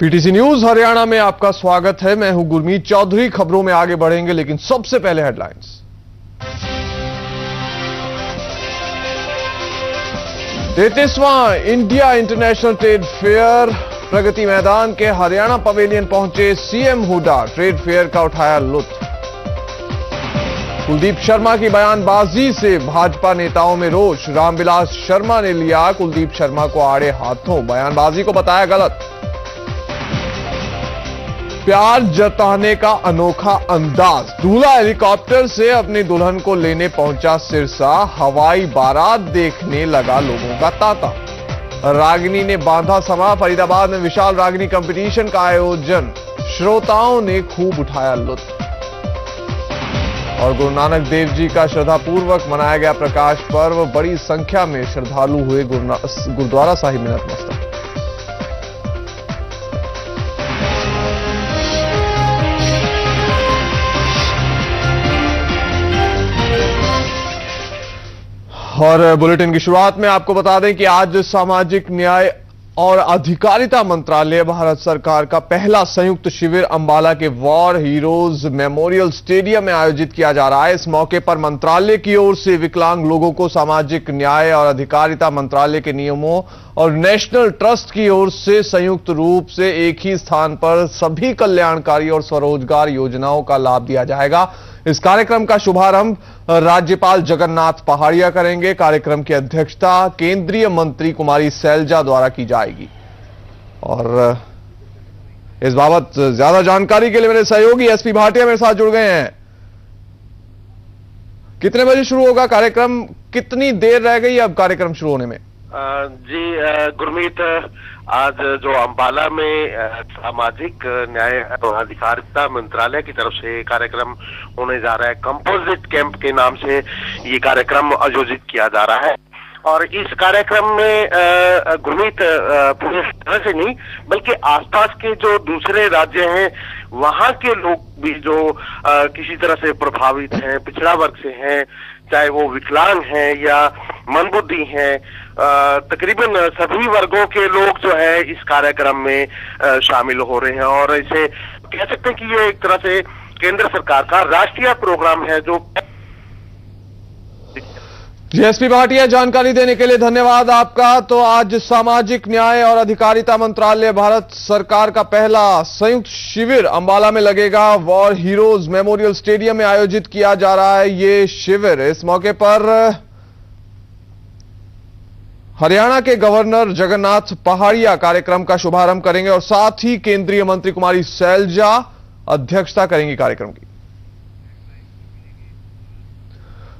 PTC news Haryana में आपका स्वागत है। मैं हूं गुरमीत चौधरी। खबरों में आगे बढ़ेंगे, लेकिन सबसे पहले हेडलाइंस। तैंतीसवां India International Trade Fair Pragati Maidan के हरियाणा पवेलियन पहुंचे सीएम हुड्डा। ट्रेड फेयर का उठाया लुत्फ। कुलदीप शर्मा की बयानबाजी से भाजपा नेताओं में रोष। रामविलास शर्मा ने लिया कुलदीप शर्मा को आड़े हाथों, बयानबाजी को बताया गलत। प्यार जताने का अनोखा अंदाज। दूल्हा हेलीकॉप्टर से अपनी दुल्हन को लेने पहुंचा सिरसा। हवाई बारात देखने लगा लोगों का तांता। रागिनी ने बांधा समा। फरीदाबाद में विशाल रागिनी कंपटीशन का आयोजन। श्रोताओं ने खूब उठाया लुत्फ। और गुरु नानक देव जी का श्रद्धापूर्वक मनाया गया प्रकाश पर्व। बड़ी संख्या में श्रद्धालु हुए गुरुद्वारा साहिब में नतमस्तक। और बुलेटिन की शुरुआत में आपको बता दें कि आज सामाजिक न्याय और अधिकारिता मंत्रालय भारत सरकार का पहला संयुक्त शिविर अंबाला के वॉर हीरोज मेमोरियल स्टेडियम में आयोजित किया जा रहा है। इस मौके पर मंत्रालय की ओर से विकलांग लोगों को सामाजिक न्याय और अधिकारिता मंत्रालय के नियमों और नेशनल ट्रस्ट की ओर से संयुक्त रूप से एक ही स्थान पर सभी कल्याणकारी और स्वरोजगार योजनाओं का लाभ दिया जाएगा। इस कार्यक्रम का शुभारंभ राज्यपाल जगन्नाथ पहाड़िया करेंगे। कार्यक्रम की अध्यक्षता केंद्रीय मंत्री कुमारी सैलजा द्वारा की जाएगी। और इस बाबत ज्यादा जानकारी के लिए मेरे सहयोगी एसपी भाटिया मेरे साथ जुड़ गए हैं। कितने बजे शुरू होगा कार्यक्रम? कितनी देर रह गई अब कार्यक्रम शुरू होने में? जी गुरमीत, आज जो अंबाला में सामाजिक न्याय और अधिकारिता मंत्रालय की तरफ से कार्यक्रम होने जा रहा है। कंपोजिट कैंप के नाम से ये कार्यक्रम आयोजित किया जा रहा है। और इस कार्यक्रम में गुरमीत पूरी तरह से नहीं बल्कि आसपास के जो दूसरे राज्य हैं वहां के लोग भी जो किसी तरह से प्रभावित हैं, पिछड़ा वर्ग से हैं, चाहे वो विकलांग हैं या मंदबुद्धि हैं, तकरीबन सभी वर्गों के लोग जो है इस कार्यक्रम में शामिल हो रहे हैं। और इसे कह सकते हैं कि ये एक तरह से केंद्र सरकार का राष्ट्रीय प्रोग्राम है जो। एसपी भाटिया, जानकारी देने के लिए धन्यवाद आपका। तो आज सामाजिक न्याय और अधिकारिता मंत्रालय भारत सरकार का पहला संयुक्त शिविर अंबाला में लगेगा। वॉर हीरोज मेमोरियल स्टेडियम में आयोजित किया जा रहा है ये शिविर। इस मौके पर हरियाणा के गवर्नर जगन्नाथ पहाड़िया कार्यक्रम का शुभारंभ करेंगे और साथ ही केंद्रीय मंत्री कुमारी सैलजा अध्यक्षता करेंगी कार्यक्रम की।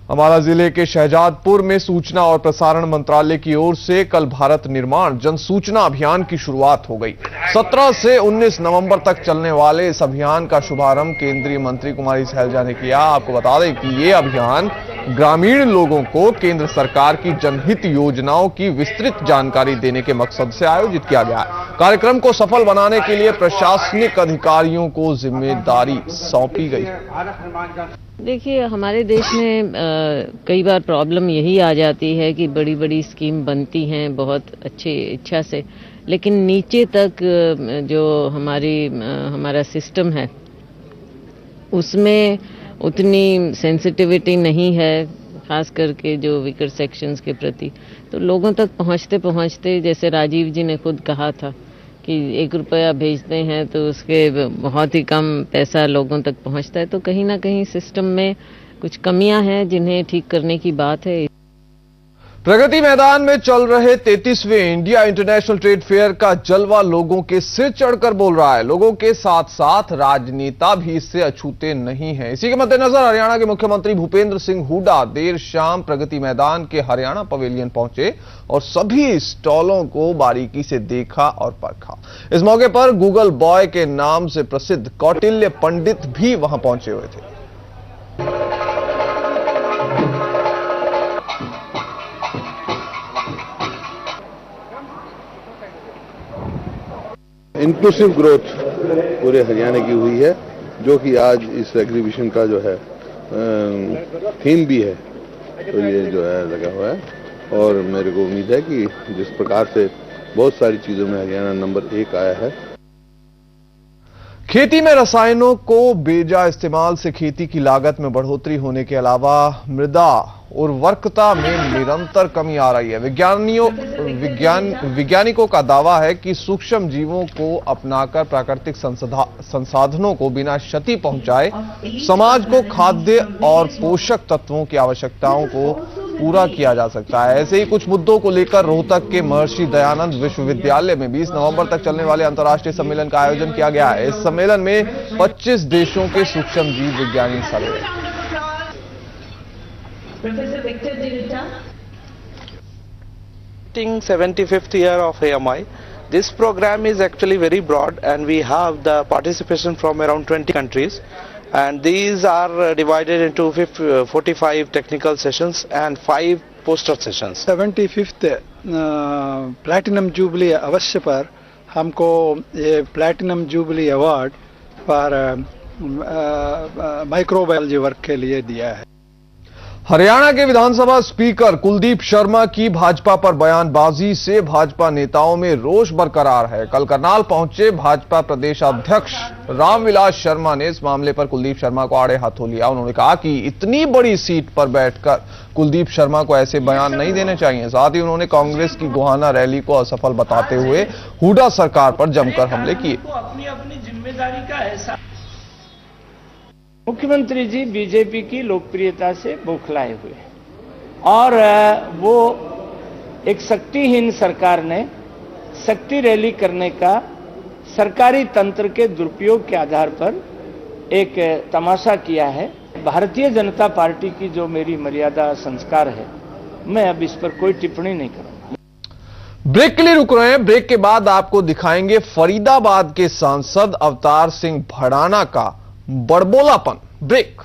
अंबाला जिले के शहजादपुर में सूचना और प्रसारण मंत्रालय की ओर से कल भारत निर्माण जन सूचना अभियान की शुरुआत हो गई। 17 से 19 नवंबर तक चलने वाले इस अभियान का शुभारंभ केंद्रीय मंत्री कुमारी सैलजा ने किया। आपको बता दें कि ये अभियान ग्रामीण लोगों को केंद्र सरकार की जनहित योजनाओं की विस्तृत जानकारी देने के मकसद से आयोजित किया गया है। कार्यक्रम को सफल बनाने के लिए प्रशासनिक अधिकारियों को जिम्मेदारी सौंपी गई। देखिए, हमारे देश में कई बार प्रॉब्लम यही आ जाती है कि बड़ी बड़ी स्कीम बनती हैं बहुत अच्छी इच्छा से, लेकिन नीचे तक जो हमारा सिस्टम है उसमें उतनी सेंसिटिविटी नहीं है, खास करके जो वीकर सेक्शंस के प्रति। तो लोगों तक पहुंचते पहुंचते, जैसे राजीव जी ने खुद कहा था कि 1 रुपया भेजते हैं तो उसके बहुत ही कम पैसा लोगों तक पहुंचता है। तो कहीं ना कहीं सिस्टम में कुछ कमियां हैं जिन्हें ठीक करने की बात है। प्रगति मैदान में चल रहे 33वें इंडिया इंटरनेशनल ट्रेड फेयर का जलवा लोगों के सिर चढ़कर बोल रहा है। लोगों के साथ साथ राजनेता भी इससे अछूते नहीं हैं। इसी के मद्देनजर हरियाणा के मुख्यमंत्री भूपेंद्र सिंह हुड्डा देर शाम प्रगति मैदान के हरियाणा पवेलियन पहुंचे और सभी स्टॉलों को बारीकी से देखा और परखा। इस मौके पर गूगल बॉय के नाम से प्रसिद्ध कौटिल्य पंडित भी वहां पहुंचे हुए थे। इंक्लूसिव ग्रोथ पूरे हरियाणा की हुई है, जो कि आज इस एग्जीबिशन का जो है थीम भी है। तो ये जो है लगा हुआ है और मेरे को उम्मीद है कि जिस प्रकार से बहुत सारी चीज़ों में हरियाणा नंबर 1 आया है। खेती में रसायनों को बेजा इस्तेमाल से खेती की लागत में बढ़ोतरी होने के अलावा मृदा उर्वरकता में निरंतर कमी आ रही है। वैज्ञानिकों का दावा है कि सूक्ष्म जीवों को अपनाकर प्राकृतिक संसाधनों को बिना क्षति पहुंचाए समाज को खाद्य और पोषक तत्वों की आवश्यकताओं को पूरा किया जा सकता है। ऐसे ही कुछ मुद्दों को लेकर रोहतक के महर्षि दयानंद विश्वविद्यालय में 20 नवंबर तक चलने वाले अंतर्राष्ट्रीय सम्मेलन का आयोजन किया गया है। इस सम्मेलन में 25 देशों के सूक्ष्म जीव विज्ञानी हिस्सा ले रहे हैं। Professor Victor Dirita. 75th year of AMI. This program is actually very broad and we have the participation from around 20 countries, and these are divided into 45 technical sessions and 5 poster sessions. 75th platinum jubilee अवश्य पर हमको ये platinum jubilee award पर microbiology work के लिए दिया है। हरियाणा के विधानसभा स्पीकर कुलदीप शर्मा की भाजपा पर बयानबाजी से भाजपा नेताओं में रोष बरकरार है। कल करनाल पहुंचे भाजपा प्रदेश अध्यक्ष रामविलास शर्मा ने इस मामले पर कुलदीप शर्मा को आड़े हाथों लिया। उन्होंने कहा कि इतनी बड़ी सीट पर बैठकर कुलदीप शर्मा को ऐसे बयान नहीं देने चाहिए। साथ ही उन्होंने कांग्रेस की गोहाना रैली को असफल बताते हुए हुड्डा सरकार पर जमकर हमले किए। अपनी अपनी जिम्मेदारी का एहसास। मुख्यमंत्री जी बीजेपी की लोकप्रियता से बौखलाए हुए और वो एक शक्तिहीन सरकार ने शक्ति रैली करने का सरकारी तंत्र के दुरुपयोग के आधार पर एक तमाशा किया है। भारतीय जनता पार्टी की जो मेरी मर्यादा संस्कार है, मैं अब इस पर कोई टिप्पणी नहीं करूंगा। ब्रेक के लिए रुक रहे हैं। ब्रेक के बाद आपको दिखाएंगे फरीदाबाद के सांसद अवतार सिंह भड़ाना का बड़बोलापन। ब्रेक।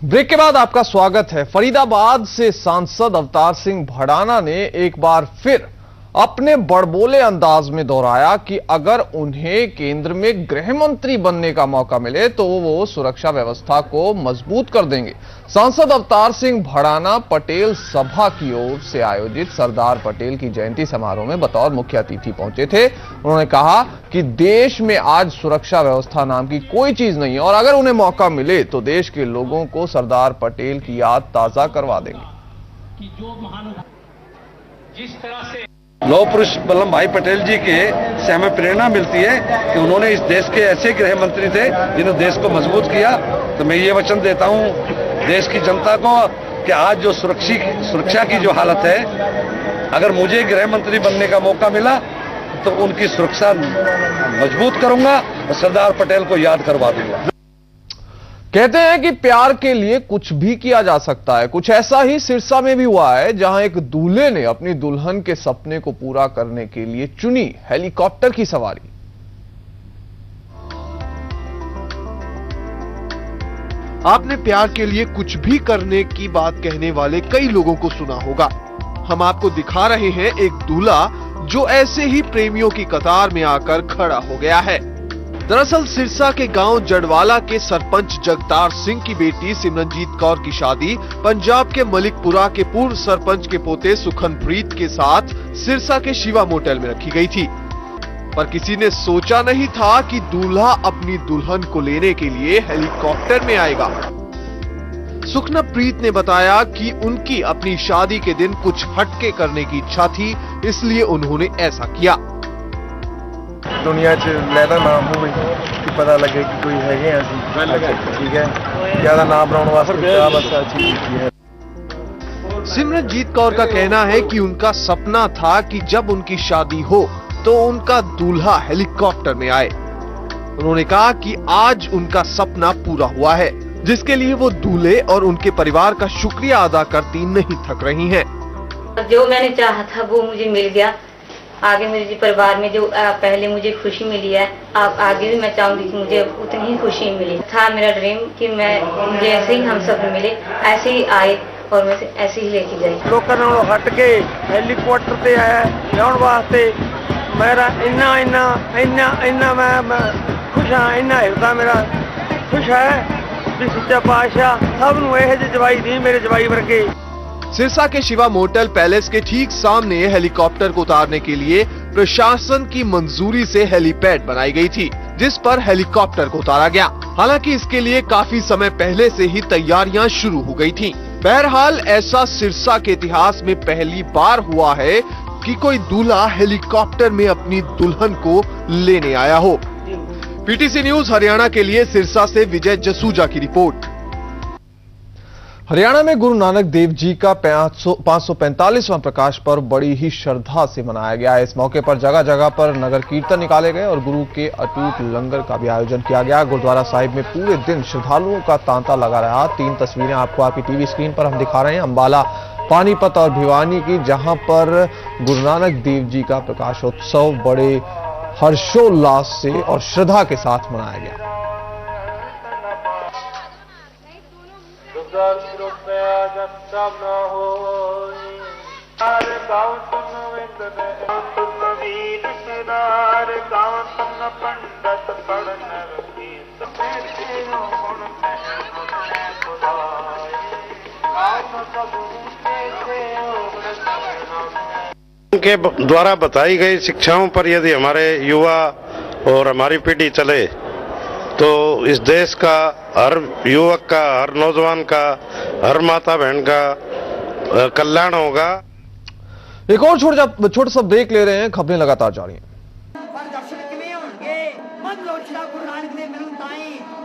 ब्रेक के बाद आपका स्वागत है। फरीदाबाद से सांसद अवतार सिंह भड़ाना ने एक बार फिर अपने बड़बोले अंदाज में दोहराया कि अगर उन्हें केंद्र में गृह मंत्री बनने का मौका मिले तो वो सुरक्षा व्यवस्था को मजबूत कर देंगे। सांसद अवतार सिंह भड़ाना पटेल सभा की ओर से आयोजित सरदार पटेल की जयंती समारोह में बतौर मुख्य अतिथि पहुंचे थे। उन्होंने कहा कि देश में आज सुरक्षा व्यवस्था नाम की कोई चीज नहीं है और अगर उन्हें मौका मिले तो देश के लोगों को सरदार पटेल की याद ताजा करवा देंगे। कि जो जिस तरह से लौह पुरुष वल्लभ भाई पटेल जी के से हमें प्रेरणा मिलती है कि उन्होंने इस देश के ऐसे गृह मंत्री थे जिन्होंने देश को मजबूत किया। तो मैं ये वचन देता हूं देश की जनता को कि आज जो सुरक्षा की जो हालत है, अगर मुझे गृह मंत्री बनने का मौका मिला तो उनकी सुरक्षा मजबूत करूंगा और सरदार पटेल को याद करवा दूंगा। कहते हैं कि प्यार के लिए कुछ भी किया जा सकता है। कुछ ऐसा ही सिरसा में भी हुआ है, जहां एक दूल्हे ने अपनी दुल्हन के सपने को पूरा करने के लिए चुनी हेलीकॉप्टर की सवारी। आपने प्यार के लिए कुछ भी करने की बात कहने वाले कई लोगों को सुना होगा। हम आपको दिखा रहे हैं एक दूल्हा जो ऐसे ही प्रेमियों की कतार में आकर खड़ा हो गया है। दरअसल सिरसा के गांव जड़वाला के सरपंच जगतार सिंह की बेटी सिमरनजीत कौर की शादी पंजाब के मलिकपुरा के पूर्व सरपंच के पोते सुखनप्रीत के साथ सिरसा के शिवा मोटेल में रखी गई थी। पर किसी ने सोचा नहीं था कि दूल्हा अपनी दुल्हन को लेने के लिए हेलीकॉप्टर में आएगा। सुखनप्रीत ने बताया कि उनकी अपनी शादी के दिन कुछ हटके करने की इच्छा थी, इसलिए उन्होंने ऐसा किया। दुनिया च लैदा नाम हो कि पता लगे कि कोई है असं, ठीक है, ज्यादा नाम बनाने वास्ते अच्छी है। सिमरनजीत कौर का कहना है कि उनका सपना था कि जब उनकी शादी हो तो उनका दूल्हा हेलीकॉप्टर में आए। उन्होंने कहा कि आज उनका सपना पूरा हुआ है, जिसके लिए वो दूल्हे और उनके परिवार का शुक्रिया अदा करती नहीं थक रही हैं। जो मैंने चाहा था वो मुझे मिल गया। आगे मेरे परिवार में जो पहले मुझे खुशी मिली है, आप आगे भी मैं चाहूंगी कि मुझे उतनी ही खुशी मिली। था मेरा ड्रीम कि मुझे ऐसे ही हम सब मिले, ऐसे ही आए और मैं ऐसे ही लेके जाए। लोगों नालों हट के हेलीकॉप्टर ते आया जाने वास्ते मेरा इन्ना मैं खुश हाँ, इन्ना हिरदा मेरा खुश है भी सच्चा पातशाह सब नूं इहो ਜਿਹੇ जवाई दी मेरे जवाई वर्गे। सिरसा के शिवा मोटेल पैलेस के ठीक सामने हेलीकॉप्टर को उतारने के लिए प्रशासन की मंजूरी से हेलीपैड बनाई गई थी, जिस पर हेलीकॉप्टर को उतारा गया। हालांकि इसके लिए काफी समय पहले से ही तैयारियां शुरू हो गई थीं। बहरहाल ऐसा सिरसा के इतिहास में पहली बार हुआ है कि कोई दूल्हा हेलीकॉप्टर में अपनी दुल्हन को लेने आया हो। पीटीसी न्यूज हरियाणा के लिए सिरसा से विजय जसूजा की रिपोर्ट। हरियाणा में गुरु नानक देव जी का 545वां प्रकाश पर्व बड़ी ही श्रद्धा से मनाया गया है। इस मौके पर जगह जगह पर नगर कीर्तन निकाले गए और गुरु के अटूट लंगर का भी आयोजन किया गया। गुरुद्वारा साहिब में पूरे दिन श्रद्धालुओं का तांता लगा रहा। 3 तस्वीरें आपको आपकी टीवी स्क्रीन पर हम दिखा रहे हैं अंबाला, पानीपत और भिवानी की, जहां पर गुरु नानक देव जी का प्रकाशोत्सव बड़े हर्षोल्लास से और श्रद्धा के साथ मनाया गया। के द्वारा बताई गई शिक्षाओं पर यदि हमारे युवा और हमारी पीढ़ी चले तो इस देश का हर युवक का, हर नौजवान का, हर माता बहन का कल्याण होगा। एक और छोटा सा ब्रेक ले रहे हैं, खबरें लगातार जारी हैं।